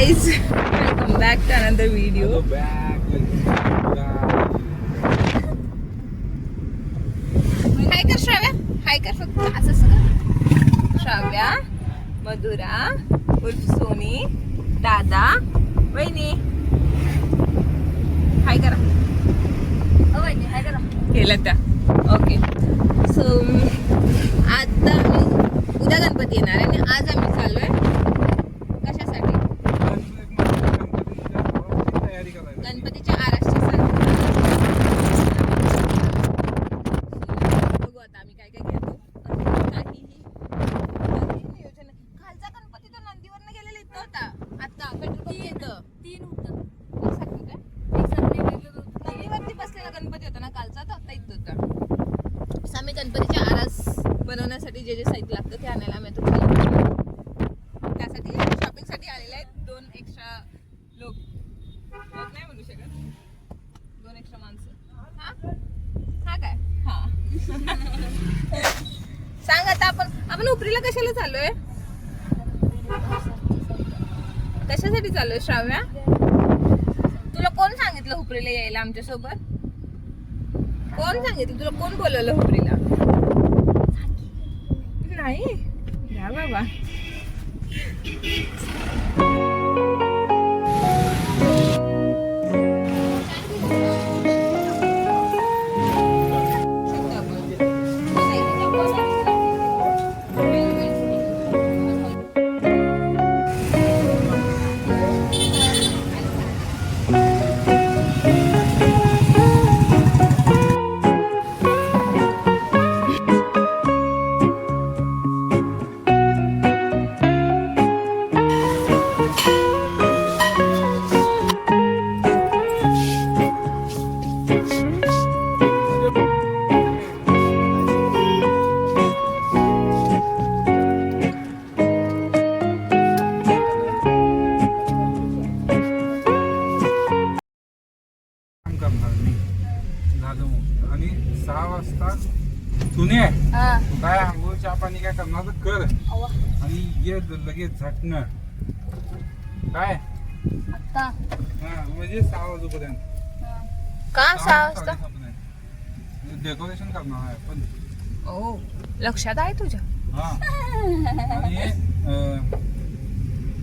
Guys, welcome back to another video. Hi कर श्राव्या, हाय कर फक्त असं सगळं. श्राव्या, मधुरा उर्फ सोनी, दादा, वहिनी, हाय करा. वहिनी हाय करा केलं त्या. ओके, सो आता उद्या गणपती येणार आहे आणि आज आम्ही चाललोय कशासाठी? गणपतीच्या आरासची बघू आता आम्ही काय काय घेतो. काहीही नियोजन. खालचा गणपती तो नंदीवरनं गेलेला इथं होता. आता पेट्रोल पंप येतं 3 होतं एकसारखं काय नंदीवरती बसलेला गणपती होता ना कालचा, तर आता इथं होता. आम्ही गणपतीच्या आरास बनवण्यासाठी जे जे साहित्य लागतं ते आणायला आम्ही त्यासाठी शॉपिंगसाठी आलेले आहेत. 2 एक्स्ट्रा लोक नाही म्हणू शकत, 2 एक्स्ट्रा माणसं. हा काय सांग आता. आपण उपरीला कशाला चाललोय? कशासाठी चाललोय श्राव्या? तुला कोण सांगितलं हुपरीला यायला आमच्या सोबत? कोण सांगितलं तुला? कोण बोलवलं हुपरीला? नाही या बाबा. आणि 6 वाजता तुने काय आंघोळ चहा पाणी काय करणार तर कर आणि ये लगेच झटणं काय आता म्हणजे 6 वाजेपर्यंत. का 6 वाजता? डेकोरेशन करणार आहे पण. ओ लक्षात आहे तुझ्या. हा आणि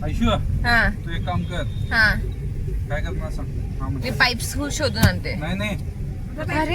ऐशू तू एक काम कर. काय करणार सांग? मी पाईप्स शोधून आणते. नाही अरे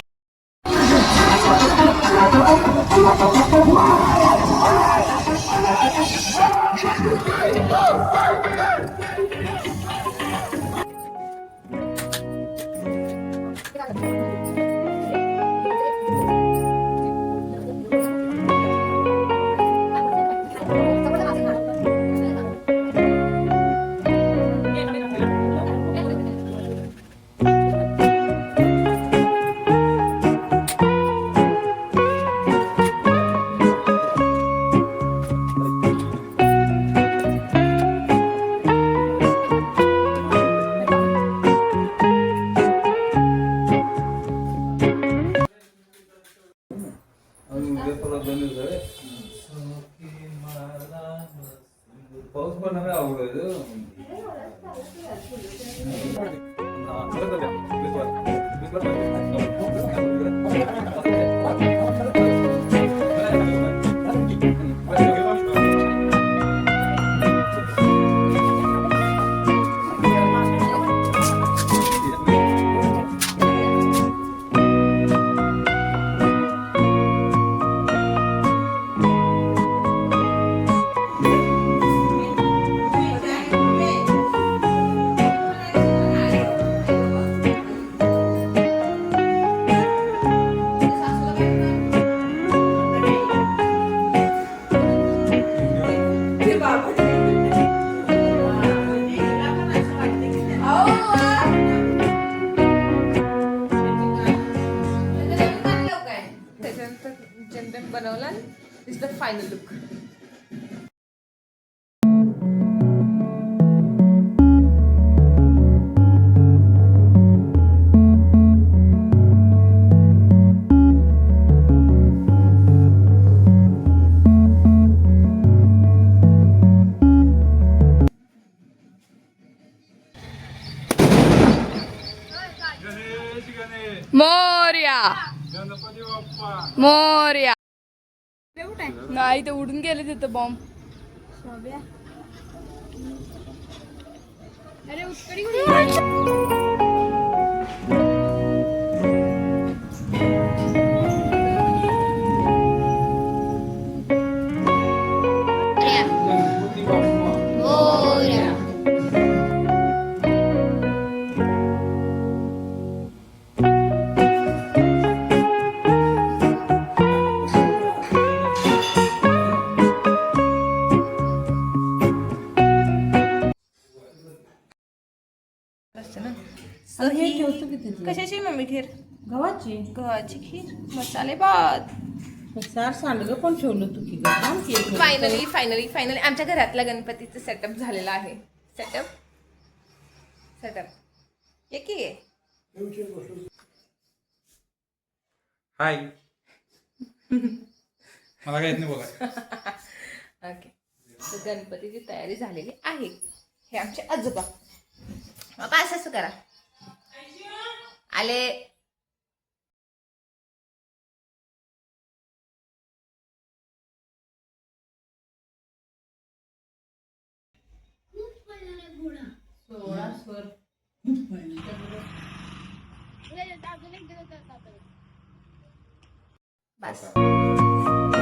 पाऊस पण आवडत. बनवला. This the final look. Morya Ganpati Bappa Morya. नाही ते उडून गेले तिथं बॉम्ब. अरे उठकडी गणपती बाप्पा कशाची मम्मी खीर? गव्हाची गव्हाची खीर, मसाले भात. सार सांडगं पण ठेवलं तू की गं? फायनली फायनली फायनली आमच्या घरातला गणपतीचं सेटअप झालेला आहे. सेटअप एक आहे. हाय मला काय येत नाही बोलाय. ओके, तर गणपतीची तयारी झालेली आहे. हे आमचे आजोबा. बाबा असं करा. आले. बस.